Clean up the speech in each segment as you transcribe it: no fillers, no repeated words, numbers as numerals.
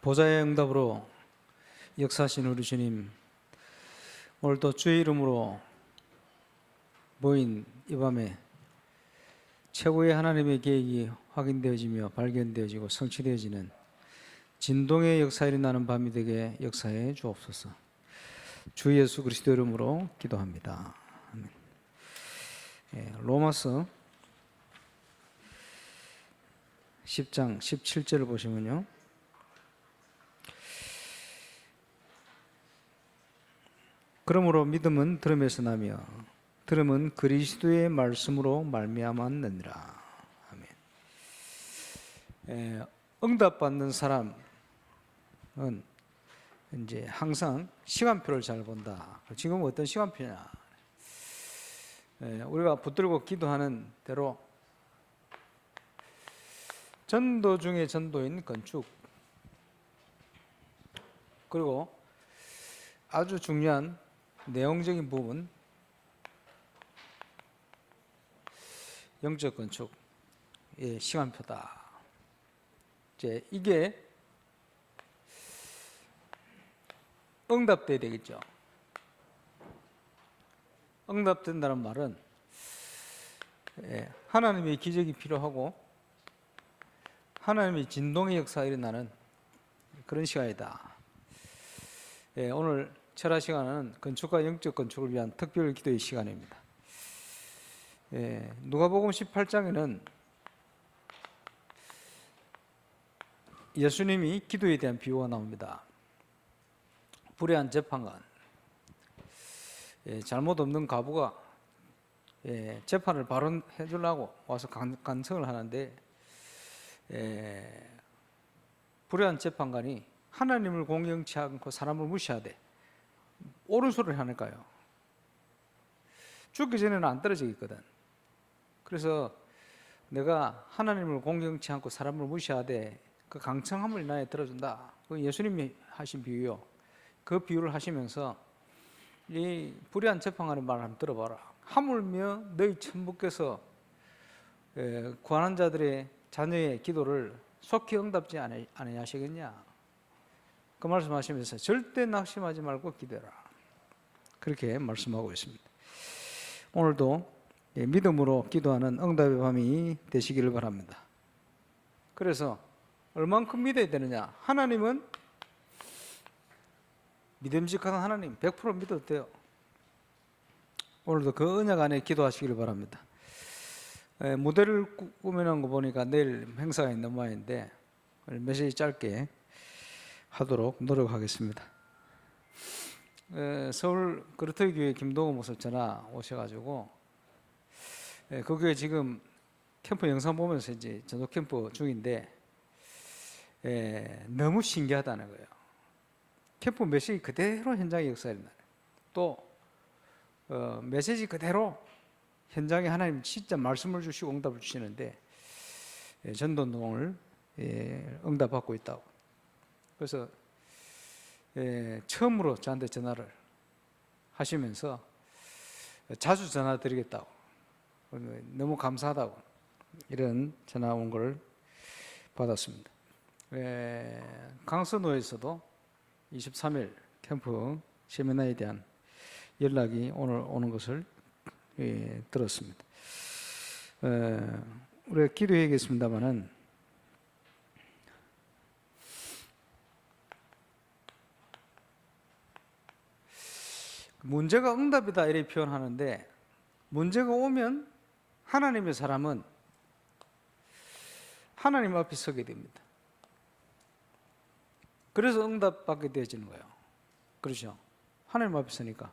보좌의 응답으로 역사하신 우리 주님, 오늘도 주의 이름으로 모인 이 밤에 최고의 하나님의 계획이 확인되어지며 발견되어지고 성취되어지는 진동의 역사일이 나는 밤이 되게 역사해 주옵소서. 주 예수 그리스도 이름으로 기도합니다. 아멘. 로마서 10장 17절을 보시면요, 그러므로 믿음은 들음에서 나며 들음은 그리스도의 말씀으로 말미암았느니라. 아멘. 응답받는 사람은 이제 항상 시간표를 잘 본다. 지금 어떤 시간표냐? 우리가 붙들고 기도하는 대로 전도 중에 전도인 건축, 그리고 아주 중요한 내용적인 부분 영적 건축의 시간표다. 이제 이게 응답돼야 되겠죠. 응답된다는 말은 하나님의 기적이 필요하고 하나님의 진동의 역사가 일어나는 그런 시간이다. 오늘 철학 시간은 건축과 영적 건축을 위한 특별 기도의 시간입니다. 누가복음 18장에는 예수님이 기도에 대한 비유가 나옵니다. 불의한 재판관, 잘못 없는 과부가 재판을 발언해 주려고 와서 간청을 하는데, 불의한 재판관이 하나님을 공경치 않고 사람을 무시하되 옳은 소리를 하니까요, 죽기 전에는 안 떨어지겠거든. 그래서 내가 하나님을 공경치 않고 사람을 무시하되 그 강청함을 인하여 들어준다. 그 예수님이 하신 비유요. 그 비유를 하시면서 이 불의한 재판관의 말을 한번 들어봐라. 하물며 너희 천부께서 구하는 자들의 자녀의 기도를 속히 응답지 아니하시겠냐. 그 말씀하시면서 절대 낙심하지 말고 기도해라. 그렇게 말씀하고 있습니다. 오늘도 믿음으로 기도하는 응답의 밤이 되시기를 바랍니다. 그래서 얼만큼 믿어야 되느냐? 하나님은 믿음직한 하나님, 100% 믿어도 돼요. 오늘도 그 언약 안에 기도하시기를 바랍니다. 무대를 꾸며놓은 거 보니까 내일 행사가 있는 모양인데 메시지 짧게 하도록 노력하겠습니다. 서울 그루터기 교회 김동호 목사 전화 오셔가지고 그 교회 지금 캠프 영상 보면서 이제 전도 캠프 중인데 너무 신기하다는 거예요. 캠프 메시지 그대로 현장의 역사에 나요. 또 메시지 그대로 현장에 하나님 진짜 말씀을 주시고 응답을 주시는데 전도운동을 응답받고 있다고. 그래서 처음으로 저한테 전화를 하시면서 자주 전화 드리겠다고, 너무 감사하다고 이런 전화 온 걸 받았습니다. 강선호에서도 23일 캠프 세미나에 대한 연락이 오늘 오는 것을 들었습니다. 우리가 기도해야겠습니다만은 문제가 응답이다 이렇게 표현하는데, 문제가 오면 하나님의 사람은 하나님 앞에 서게 됩니다. 그래서 응답받게 되어지는 거예요. 그렇죠? 하나님 앞에 서니까.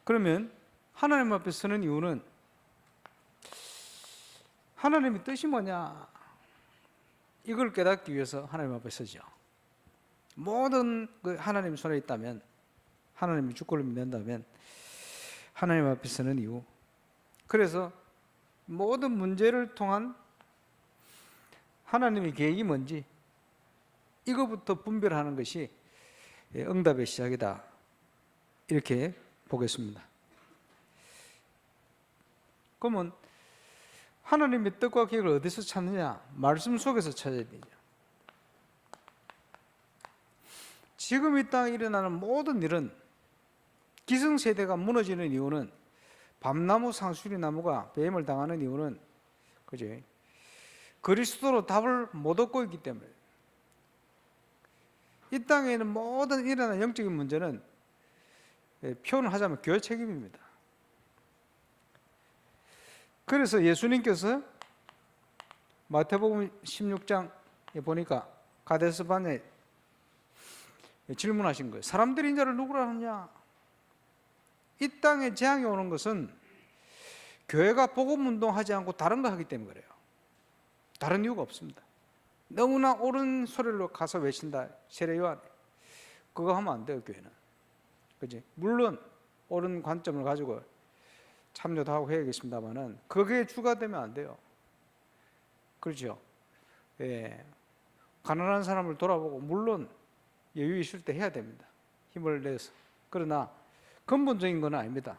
그러면 하나님 앞에 서는 이유는 하나님의 뜻이 뭐냐, 이걸 깨닫기 위해서 하나님 앞에 서죠. 모든 그 하나님 손에 있다면, 하나님이 주권을 믿는다면 하나님 앞에 서는 이유, 그래서 모든 문제를 통한 하나님의 계획이 뭔지 이거부터 분별하는 것이 응답의 시작이다, 이렇게 보겠습니다. 그러면 하나님의 뜻과 계획을 어디서 찾느냐? 말씀 속에서 찾아야 되죠. 지금 이 땅에 일어나는 모든 일은, 기성세대가 무너지는 이유는, 밤나무 상수리 나무가 배임을 당하는 이유는, 그지? 그리스도로 답을 못 얻고 있기 때문에. 이 땅에 있는 모든 일어나는 영적인 문제는 표현을 하자면 교회 책임입니다. 그래서 예수님께서 마태복음 16장에 보니까 가데스반에 질문하신 거예요. 사람들이 인자를 누구라 하느냐? 이 땅에 재앙이 오는 것은 교회가 복음 운동하지 않고 다른 거 하기 때문에 그래요. 다른 이유가 없습니다. 너무나 옳은 소리로 가서 외친다. 세례 요한. 그거 하면 안 돼요, 교회는. 그지? 물론 옳은 관점을 가지고 참여도 하고 해야겠습니다만은 그게 주가 되면 안 돼요. 그렇죠? 예. 가난한 사람을 돌아보고 물론 여유 있을 때 해야 됩니다. 힘을 내서. 그러나 근본적인 건 아닙니다.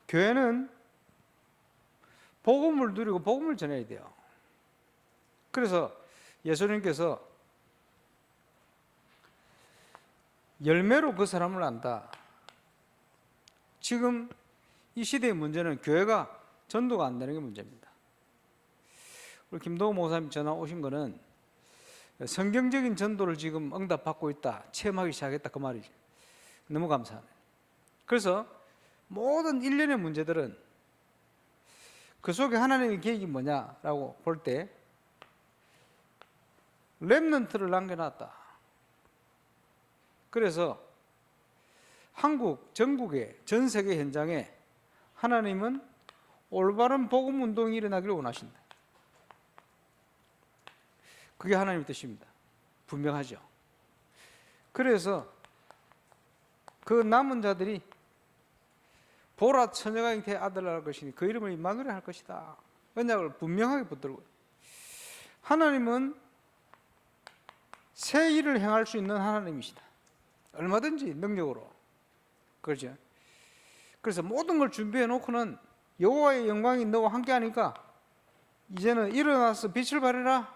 교회는 복음을 누리고 복음을 전해야 돼요. 그래서 예수님께서 열매로 그 사람을 안다. 지금 이 시대의 문제는 교회가 전도가 안 되는 게 문제입니다. 우리 김도호 목사님 전화 오신 거는 성경적인 전도를 지금 응답받고 있다, 체험하기 시작했다, 그 말이지. 너무 감사하네. 그래서 모든 일련의 문제들은 그 속에 하나님의 계획이 뭐냐라고 볼 때 렘넌트를 남겨놨다. 그래서 한국, 전국의 전 세계 현장에 하나님은 올바른 복음 운동이 일어나기를 원하신다. 그게 하나님의 뜻입니다. 분명하죠. 그래서 그 남은 자들이 보라 처녀가 잉태의 아들을 낳을 것이니 그 이름을 임마누엘 할 것이다. 언약을 분명하게 붙들고, 하나님은 새 일을 행할 수 있는 하나님이시다. 얼마든지 능력으로. 그렇죠. 그래서 모든 걸 준비해 놓고는 여호와의 영광이 너와 함께 하니까 이제는 일어나서 빛을 발해라.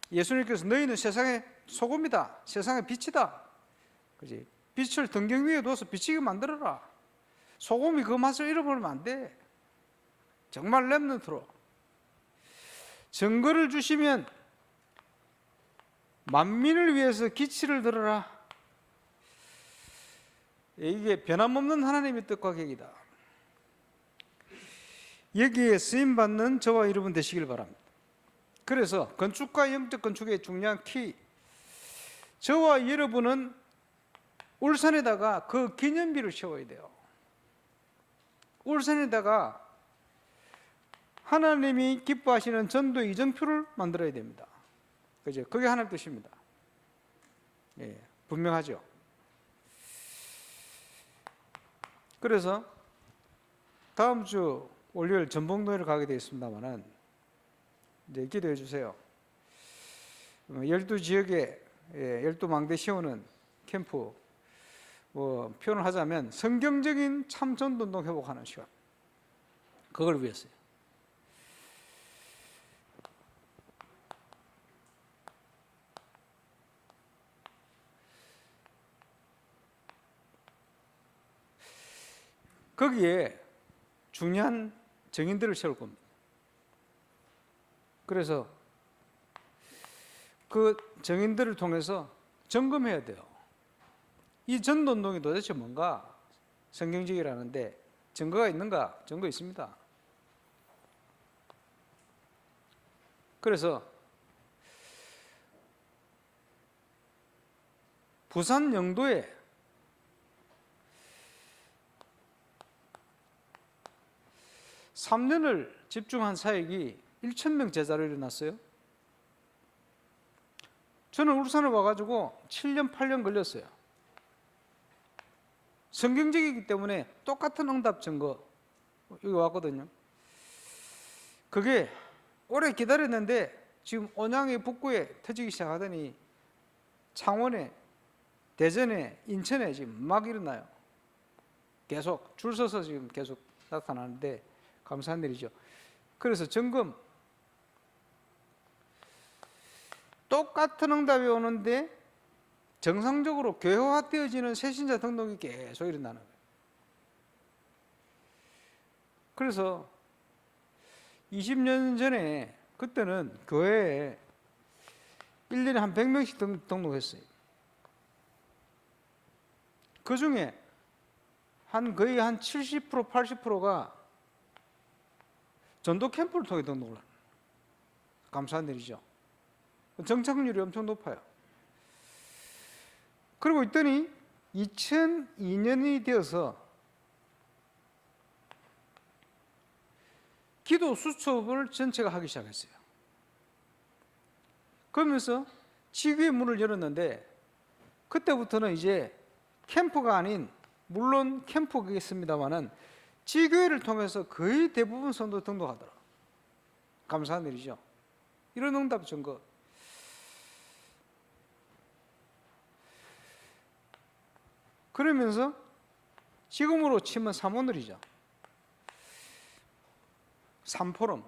예수님께서 너희는 세상의 소금이다. 세상의 빛이다. 그렇지. 빛을 등경 위에 둬서 비치게 만들어라. 소금이 그 맛을 잃어버리면 안 돼. 정말 렘넌트로. 증거를 주시면 만민을 위해서 기치를 들어라. 이게 변함없는 하나님의 뜻과 계획이다. 여기에 쓰임받는 저와 여러분 되시길 바랍니다. 그래서 건축과 영적 건축의 중요한 키, 저와 여러분은 울산에다가 그 기념비를 세워야 돼요. 울산에다가 하나님이 기뻐하시는 전도 이정표를 만들어야 됩니다. 그죠? 그게 하나님 뜻입니다. 예, 분명하죠. 그래서 다음 주 월요일 전봉도회를 가게 되어 있습니다만은 이제 기도해 주세요. 12지역에 12망대 세우는 캠프, 표현을 하자면 성경적인 참전도운동 회복하는 시간, 그걸 위해서요. 거기에 중요한 정인들을 세울 겁니다. 그래서 그 정인들을 통해서 점검해야 돼요. 이 전도운동이 도대체 뭔가? 성경적이라는데 증거가 있는가? 증거 있습니다. 그래서 부산 영도에 (3년을) 집중한 사역이 1,000명 제자로 일어났어요. 저는 울산에 와가지고 7년 8년 걸렸어요. 성경적이기 때문에 똑같은 응답 증거 여기 왔거든요. 그게 오래 기다렸는데 지금 온양의 북구에 터지기 시작하더니 창원에, 대전에, 인천에 지금 막 일어나요. 계속 줄 서서 지금 계속 나타나는데 감사한 일이죠. 그래서 점검, 똑같은 응답이 오는데 정상적으로 교회화되어지는 새신자 등록이 계속 일어나는 거예요. 그래서 20년 전에 그때는 교회에 1년에 한 100명씩 등록했어요. 그 중에 거의 한 70%, 80%가 전도 캠프를 통해 등록을 합니다. 감사한 일이죠. 정착률이 엄청 높아요. 그러고 있더니 2002년이 되어서 기도 수첩을 전체가 하기 시작했어요. 그러면서 지교의 문을 열었는데 그때부터는 이제 캠프가 아닌, 물론 캠프겠습니다만은 지교회를 통해서 거의 대부분 성도 등록하더라. 감사한 일이죠. 이런 응답 증거. 그러면서 지금으로 치면 삼오늘이죠. 삼포럼.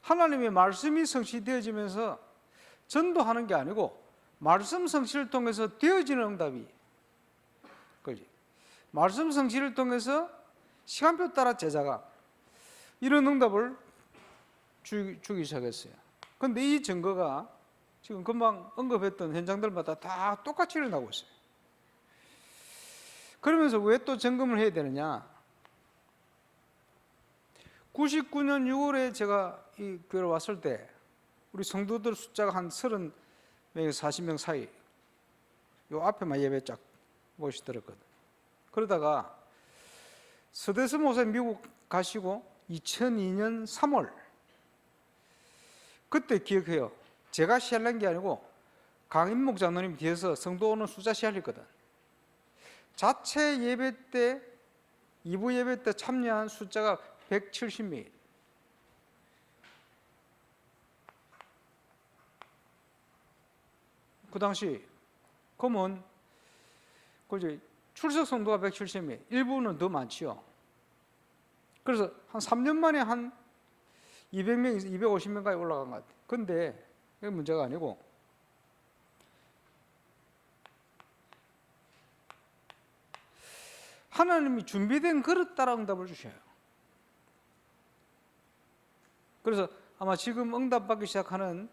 하나님의 말씀이 성취되어지면서 전도하는 게 아니고 말씀 성취를 통해서 되어지는 응답이, 그지? 말씀 성취를 통해서 시간표 따라 제자가 이런 응답을 주기 시작했어요. 그런데 이 증거가 지금 금방 언급했던 현장들마다 다 똑같이 일어나고 있어요. 그러면서 왜 또 점검을 해야 되느냐? 99년 6월에 제가 이 교회를 왔을 때 우리 성도들 숫자가 한 30명에서 40명 사이, 요 앞에만 예배 쫙 모시더랬거든. 그러다가 서대수 목사님 미국 가시고 2002년 3월, 그때 기억해요. 제가 시할낸 게 아니고 강인목 장로님 뒤에서 성도 오는 숫자 시할했거든. 자체 예배 때, 2부 예배 때 참여한 숫자가 170명. 그 당시 그러면 그지 출석 성도가 170명, 일부는 더 많지요. 그래서 한 3년 만에 한 200명에서 250명까지 올라간 것 같아요. 근데 이게 문제가 아니고 하나님이 준비된 그릇 따라 응답을 주셔요. 그래서 아마 지금 응답받기 시작하는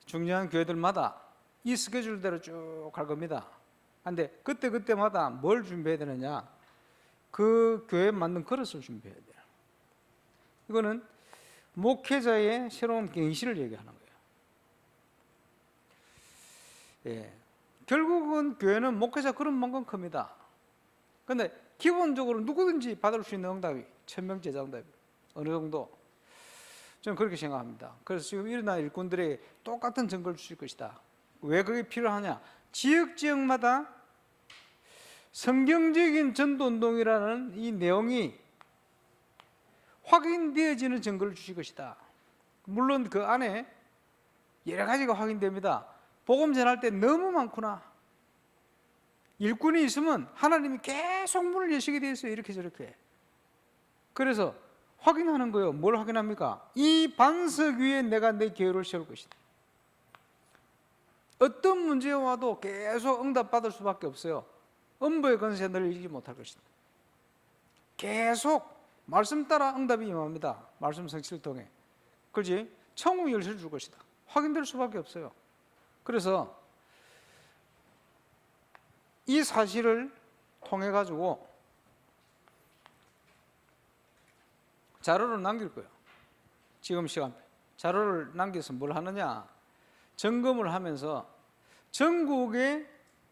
중요한 교회들마다 이 스케줄대로 쭉 갈 겁니다. 그런데 그때마다 뭘 준비해야 되느냐? 그 교회에 맞는 그릇을 준비해야 돼요. 이거는 목회자의 새로운 경실을 얘기하는 거예요. 예. 결국은 교회는 목회자 그릇만큼 큽니다. 그런데 기본적으로 누구든지 받을 수 있는 응답이 1000명 제자 응답이 어느 정도? 저는 그렇게 생각합니다. 그래서 지금 일어난 일꾼들에게 똑같은 증거를 주실 것이다. 왜 그게 필요하냐? 지역마다 성경적인 전도운동이라는 이 내용이 확인되어지는 증거를 주실 것이다. 물론 그 안에 여러 가지가 확인됩니다. 복음 전할 때 너무 많구나. 일꾼이 있으면 하나님이 계속 문을 여시게 돼 있어요. 이렇게 저렇게. 그래서 확인하는 거예요. 뭘 확인합니까? 이 반석 위에 내가 내 교회를 세울 것이다. 어떤 문제가 와도 계속 응답받을 수밖에 없어요. 음부의 권세 너를 이기지 못할 것이다. 계속 말씀 따라 응답이 임합니다. 말씀 성취를 통해. 그렇지? 천국 열쇠를 줄 것이다. 확인될 수밖에 없어요. 그래서 이 사실을 통해 가지고 자료를 남길 거예요. 지금 시간 자료를 남겨서 뭘 하느냐? 점검을 하면서 전국에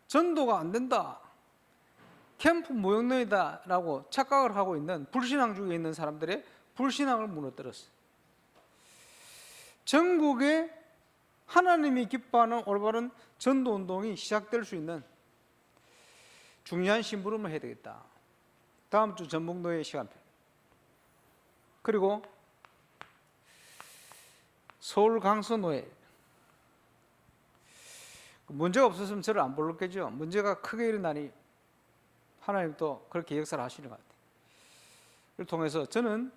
전도가 안 된다, 캠프 모형론이다라고 착각을 하고 있는 불신앙 중에 있는 사람들의 불신앙을 무너뜨렸어요. 전국에 하나님이 기뻐하는 올바른 전도운동이 시작될 수 있는 중요한 심부름을 해야 되겠다. 다음 주 전북노예 시간표. 그리고 서울 강서노예. 문제가 없었으면 저를 안 불렀겠죠. 문제가 크게 일어나니 하나님 또 그렇게 역사를 하시는 것 같아요. 이를 통해서 저는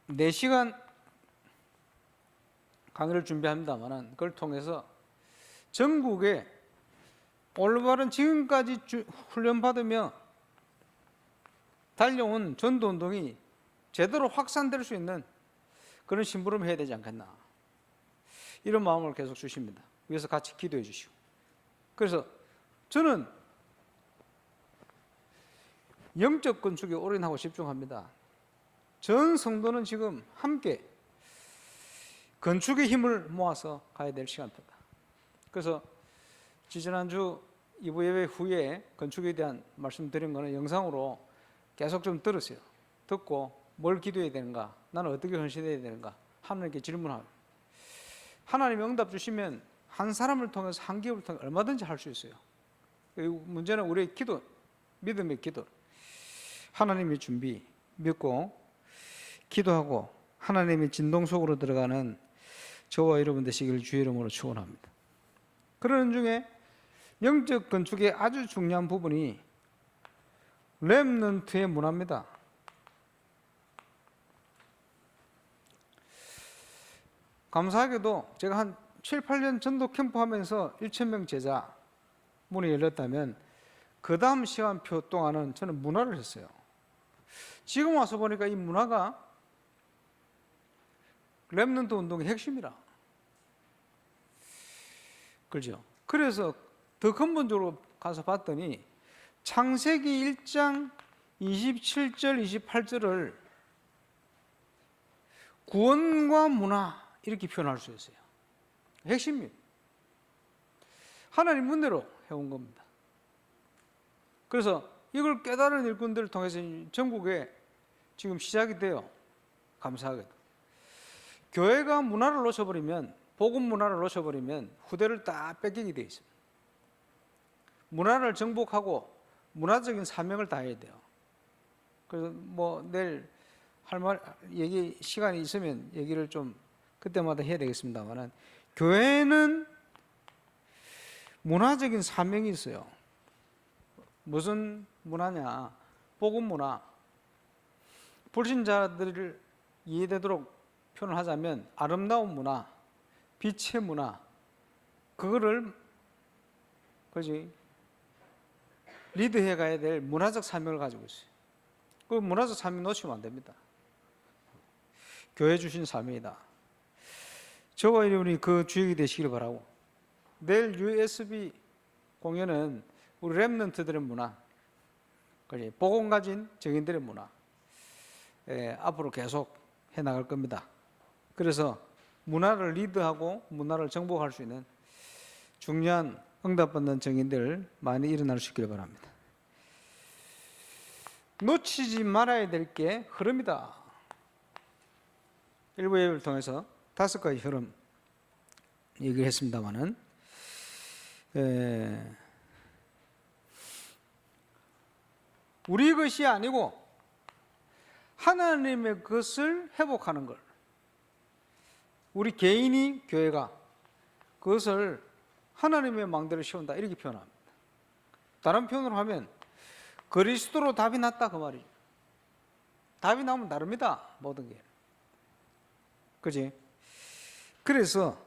4시간 강의를 준비합니다만은 그걸 통해서 전국에 올바른 지금까지 훈련받으며 달려온 전도운동이 제대로 확산될 수 있는 그런 심부름을 해야 되지 않겠나, 이런 마음을 계속 주십니다. 위해서 같이 기도해 주시고. 그래서 저는 영적 건축에 올인하고 집중합니다. 전 성도는 지금 함께 건축의 힘을 모아서 가야 될 시간입니다. 그래서 지지난주 2부 예배 후에 건축에 대한 말씀드린 거는 영상으로 계속 좀 들으세요. 듣고 뭘 기도해야 되는가, 나는 어떻게 헌신해야 되는가, 하나님께 질문합니다. 하나님이 응답 주시면 한 사람을 통해서, 한 기업을 통해서 얼마든지 할 수 있어요. 문제는 우리의 기도, 믿음의 기도. 하나님의 준비 믿고 기도하고 하나님의 진동 속으로 들어가는 저와 여러분 되시기를 주의 이름으로 축원합니다. 그러는 중에 영적 건축의 아주 중요한 부분이 렘넌트의 문화입니다. 감사하게도 제가 한 7, 8년 전도 캠프 하면서 1,000명 제자 문이 열렸다면 그 다음 시간표 동안은 저는 문화를 했어요. 지금 와서 보니까 이 문화가 렘넌트 운동의 핵심이라. 그렇죠? 그래서 더 근본적으로 가서 봤더니 창세기 1장 27절, 28절을 구원과 문화 이렇게 표현할 수 있어요. 핵심입니다. 하나님 문대로 해온 겁니다. 그래서 이걸 깨달은 일꾼들을 통해서 전국에 지금 시작이 돼요. 감사하게도. 교회가 문화를 놓쳐버리면, 복음 문화를 놓쳐버리면 후대를 다 뺏기게 되어 있습니다. 문화를 정복하고 문화적인 사명을 다해야 돼요. 그래서 뭐 내일 할 말, 얘기 시간이 있으면 얘기를 좀 그때마다 해야 되겠습니다만은, 교회는 문화적인 사명이 있어요. 무슨 문화냐? 복음 문화. 불신자들을 이해되도록 표현을 하자면 아름다운 문화, 빛의 문화, 그거를 그지 리드해 가야 될 문화적 사명을 가지고 있어요. 그 문화적 사명 놓치면 안 됩니다. 교회 주신 사명이다. 저와 여러분이 그 주역이 되시기를 바라고, 내일 USB 공연은 우리 렘넌트들의 문화, 복음 가진 정인들의 문화, 앞으로 계속 해나갈 겁니다. 그래서 문화를 리드하고 문화를 정복할 수 있는 중요한 응답받는 정인들 많이 일어날 수 있기를 바랍니다. 놓치지 말아야 될 게 흐름이다. 일부 예배를 통해서 5가지 흐름 얘기를 했습니다마는, 우리 것이 아니고 하나님의 것을 회복하는 걸, 우리 개인이, 교회가 그것을 하나님의 망대를 씌운다, 이렇게 표현합니다. 다른 표현으로 하면 그리스도로 답이 났다, 그 말이죠. 답이 나오면 다릅니다, 모든 게. 그지? 그래서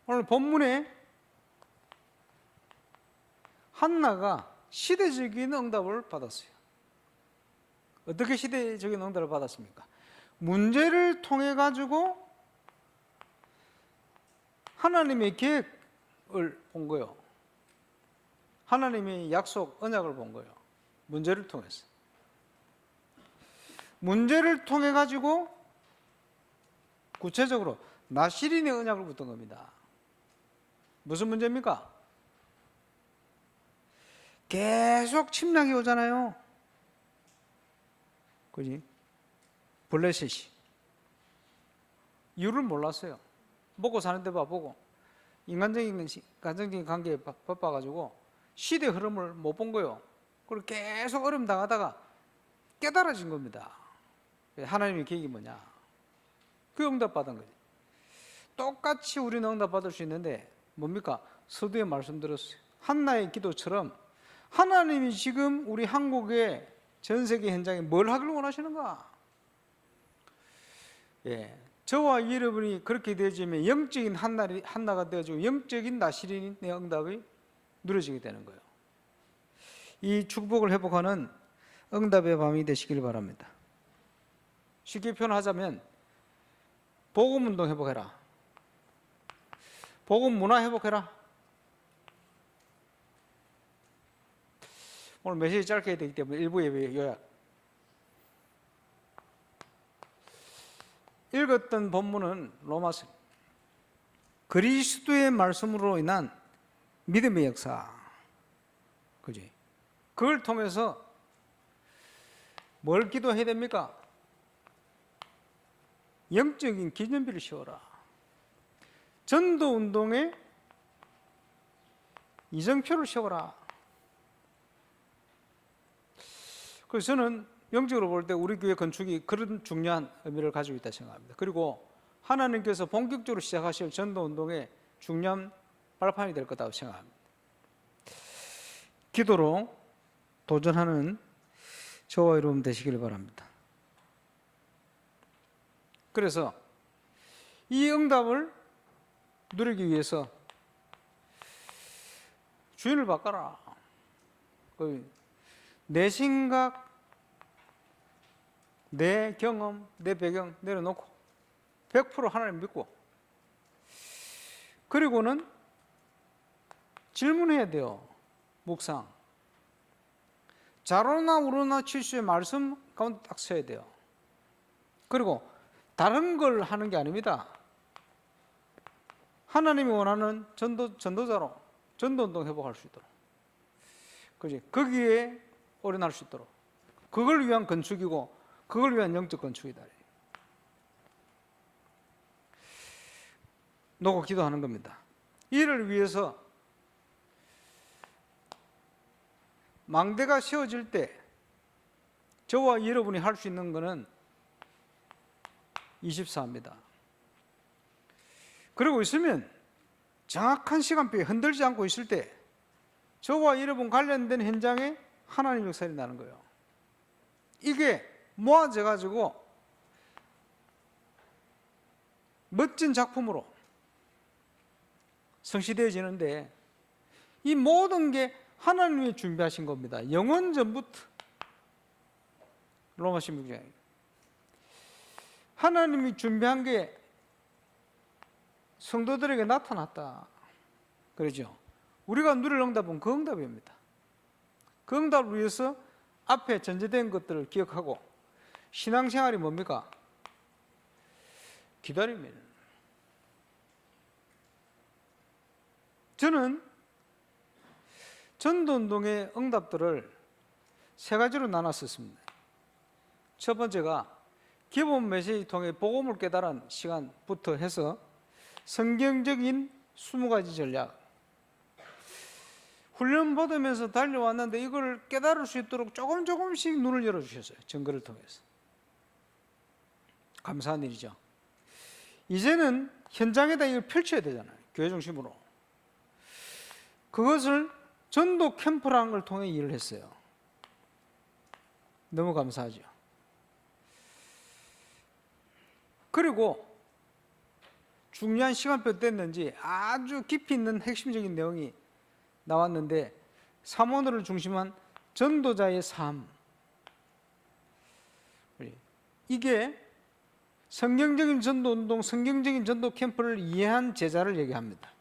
오늘 본문에 한나가 시대적인 응답을 받았어요. 어떻게 시대적인 응답을 받았습니까? 문제를 통해 가지고 하나님의 계획을 본 거예요. 하나님의 약속, 언약을 본 거예요. 문제를 통해서. 문제를 통해 가지고 구체적으로 나시린의 언약을 붙은 겁니다. 무슨 문제입니까? 계속 침략이 오잖아요. 그지? 블레셋이. 이유를 몰랐어요. 먹고 사는 데 바쁘고 인간적인 관계에 바빠가지고 시대 흐름을 못 본 거예요. 그리고 계속 어려움 당하다가 깨달아진 겁니다. 하나님의 계획이 뭐냐? 그 응답받은 거지. 똑같이 우리는 응답받을 수 있는데 뭡니까? 서두에 말씀드렸어요. 한나의 기도처럼 하나님이 지금 우리 한국의 전 세계 현장에 뭘 하길 원하시는가? 저와 여러분이 그렇게 되어지면 영적인 한나가 되어지고 영적인 나시린의 응답이 누려지게 되는 거예요. 이 축복을 회복하는 응답의 밤이 되시길 바랍니다. 쉽게 표현하자면 복음운동 회복해라, 복음문화 회복해라. 오늘 메시지 짧게 해야 되기 때문에 일부 예배 요약. 읽었던 본문은 로마서, 그리스도의 말씀으로 인한 믿음의 역사, 그지? 그걸 통해서 뭘 기도해야 됩니까? 영적인 기념비를 세워라. 전도운동에 이정표를 세워라. 그래서 저는 영적으로 볼 때 우리 교회 건축이 그런 중요한 의미를 가지고 있다 생각합니다. 그리고 하나님께서 본격적으로 시작하실 전도운동의 중요한 발판이 될 거라고 생각합니다. 기도로 도전하는 저와 여러분 되시길 바랍니다. 그래서 이 응답을 누리기 위해서 주인을 바꿔라. 내 생각, 내 경험, 내 배경 내려놓고 100% 하나님 믿고, 그리고는 질문해야 돼요. 묵상. 자로나 우로나 칠수의 말씀 가운데 딱 서야 돼요. 그리고 다른 걸 하는 게 아닙니다. 하나님이 원하는 전도자로 전도운동 회복할 수 있도록, 그지? 거기에 올인할 수 있도록, 그걸 위한 건축이고 그걸 위한 영적 건축이다. 놓고 기도하는 겁니다. 이를 위해서 망대가 세워질 때 저와 여러분이 할 수 있는 것은 24입니다. 그러고 있으면 정확한 시간표에 흔들지 않고 있을 때 저와 여러분 관련된 현장에 하나님의 역사가 나는 거예요. 이게 모아져 가지고 멋진 작품으로 성취되어지는데, 이 모든 게 하나님이 준비하신 겁니다. 영원 전부터. 로마 16장에 하나님이 준비한 게 성도들에게 나타났다. 그러죠. 우리가 누릴 응답은 그 응답입니다. 그 응답을 위해서 앞에 전제된 것들을 기억하고, 신앙생활이 뭡니까? 기다림입니다. 저는 전도운동의 응답들을 세 가지로 나눴었습니다. 첫 번째가 기본 메시지 통해 복음을 깨달은 시간부터 해서 성경적인 20가지 전략, 훈련 받으면서 달려왔는데 이걸 깨달을 수 있도록 조금씩 눈을 열어주셨어요. 증거를 통해서. 감사한 일이죠. 이제는 현장에다 이걸 펼쳐야 되잖아요. 교회 중심으로. 그것을 전도 캠프라는 걸 통해 일을 했어요. 너무 감사하죠. 그리고 중요한 시간표 됐는지 아주 깊이 있는 핵심적인 내용이 나왔는데, 사모들을 중심한 전도자의 삶, 이게 성경적인 전도운동, 성경적인 전도 캠프를 이해한 제자를 얘기합니다.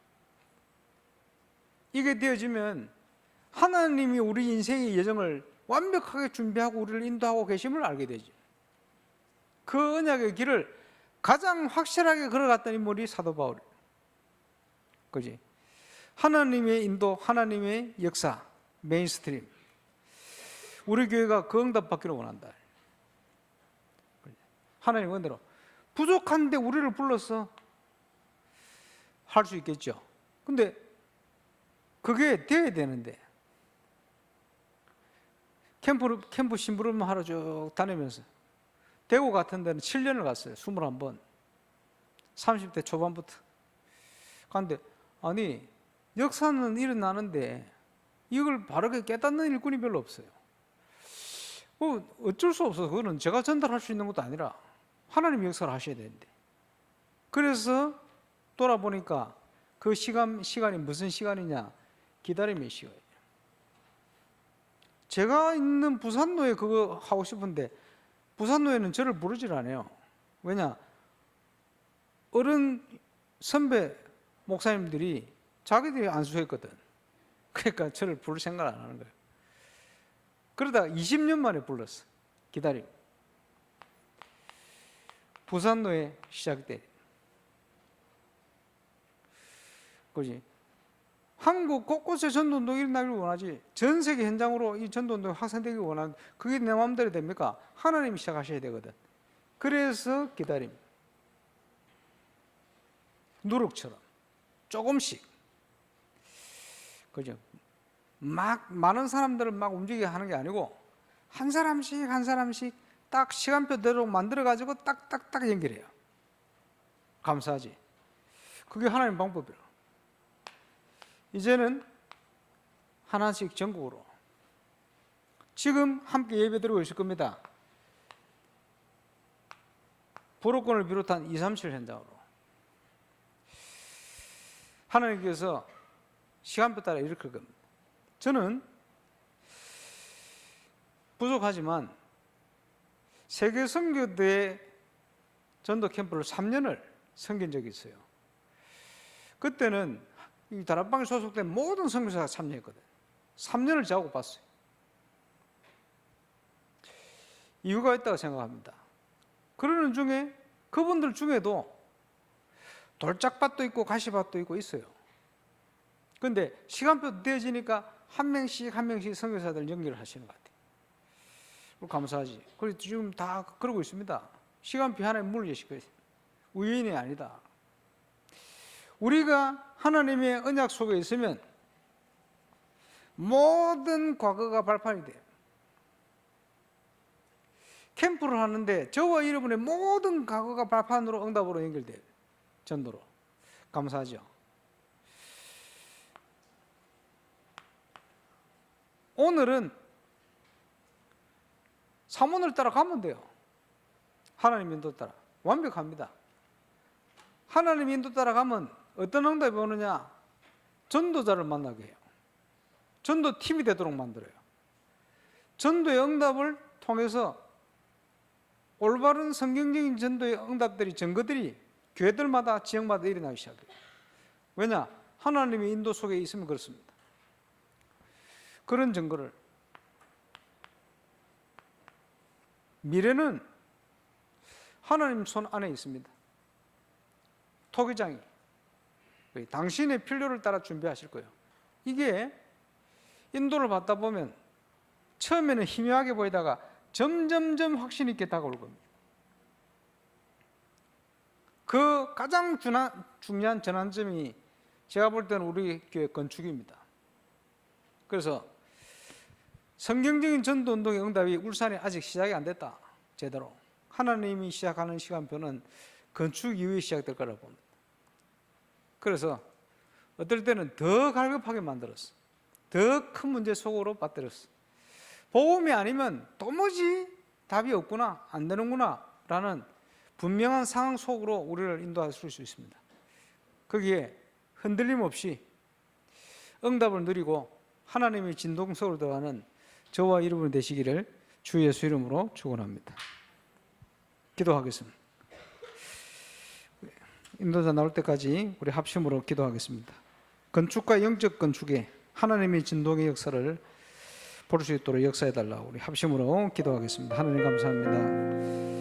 이게 되어지면 하나님이 우리 인생의 여정을 완벽하게 준비하고 우리를 인도하고 계심을 알게 되죠. 그 언약의 길을 가장 확실하게 걸어갔던 인물이 사도 바울. 그지? 하나님의 인도, 하나님의 역사, 메인스트림. 우리 교회가 그 응답 받기를 원한다. 하나님 은혜로 부족한데 우리를 불러서 할 수 있겠죠. 근데 그게 돼야 되는데, 캠프 심부름 하러 쭉 다니면서 대구 같은 데는 7년을 갔어요. 21번. 30대 초반부터. 그런데 아니, 역사는 일어나는데 이걸 바르게 깨닫는 일꾼이 별로 없어요. 어쩔 수 없어서 그거는 제가 전달할 수 있는 것도 아니라 하나님이 역사를 하셔야 되는데, 그래서 돌아보니까 그 시간이 무슨 시간이냐? 기다림의 시간이에요. 제가 있는 부산노예 그거 하고 싶은데 부산노예는 저를 부르질 않아요. 왜냐? 어른 선배 목사님들이 자기들이 안수했거든. 그러니까 저를 부를 생각을 안 하는 거예요. 그러다가 20년 만에 불렀어. 기다림. 부산노예 시작 때. 그지? 한국 곳곳에 전도운동이 일어나기를 원하지, 전 세계 현장으로 이 전도운동이 확산되기를 원하는, 그게 내 마음대로 됩니까? 하나님이 시작하셔야 되거든. 그래서 기다림. 누룩처럼 조금씩, 그죠? 막 많은 사람들을 막 움직이게 하는 게 아니고 한 사람씩 한 사람씩 딱 시간표대로 만들어 가지고 딱딱딱 연결해요. 감사하지. 그게 하나님 방법이에요. 이제는 하나씩 전국으로 지금 함께 예배드리고 있을 겁니다. 보로권을 비롯한 237 현장으로 하나님께서 시간표 따라 일으킬 겁니다. 저는 부족하지만 세계 선교대 전도 캠프를 3년을 섬긴 적이 있어요. 그때는 이 다락방에 소속된 모든 선교사가 참여했거든. 3년을 자고 봤어요. 이유가 있다고 생각합니다. 그러는 중에 그분들 중에도 돌짝밭도 있고 가시밭도 있고 있어요. 그런데 시간표 되어지니까 한 명씩 한 명씩 선교사들 연결을 하시는 것 같아요. 감사하지. 그리고 지금 다 그러고 있습니다. 시간표 하나에 문을 여실 거예요. 우연이 아니다. 우리가 하나님의 언약 속에 있으면 모든 과거가 발판이 돼요. 캠프를 하는데 저와 여러분의 모든 과거가 발판으로 응답으로 연결돼요. 전도로. 감사하죠. 오늘은 사문을 따라 가면 돼요. 하나님 인도 따라. 완벽합니다. 하나님 인도 따라 가면 어떤 응답이 오느냐? 전도자를 만나게 해요. 전도팀이 되도록 만들어요. 전도의 응답을 통해서 올바른 성경적인 전도의 응답들이, 증거들이 교회들마다 지역마다 일어나기 시작해요. 왜냐? 하나님의 인도 속에 있으면 그렇습니다. 그런 증거를, 미래는 하나님 손 안에 있습니다. 토기장이 당신의 필요를 따라 준비하실 거예요. 이게 인도를 받다 보면 처음에는 희미하게 보이다가 점점점 확신 있게 다가올 겁니다. 그 가장 중요한 전환점이 제가 볼 때는 우리 교회 건축입니다. 그래서 성경적인 전도운동의 응답이 울산에 아직 시작이 안 됐다. 제대로. 하나님이 시작하는 시간표는 건축 이후에 시작될 거라고 봅니다. 그래서 어떨 때는 더 갈급하게 만들었어. 더 큰 문제 속으로 빠뜨렸어. 복음이 아니면 도무지 답이 없구나, 안 되는구나 라는 분명한 상황 속으로 우리를 인도하실 수 있습니다. 거기에 흔들림 없이 응답을 누리고 하나님의 진동 속으로 들어가는 저와 여러분 되시기를 주 예수 이름으로 축원합니다. 기도하겠습니다. 인도자 나올 때까지 우리 합심으로 기도하겠습니다. 건축과 영적 건축에 하나님의 진동의 역사를 볼 수 있도록 역사해달라고 우리 합심으로 기도하겠습니다. 하나님 감사합니다.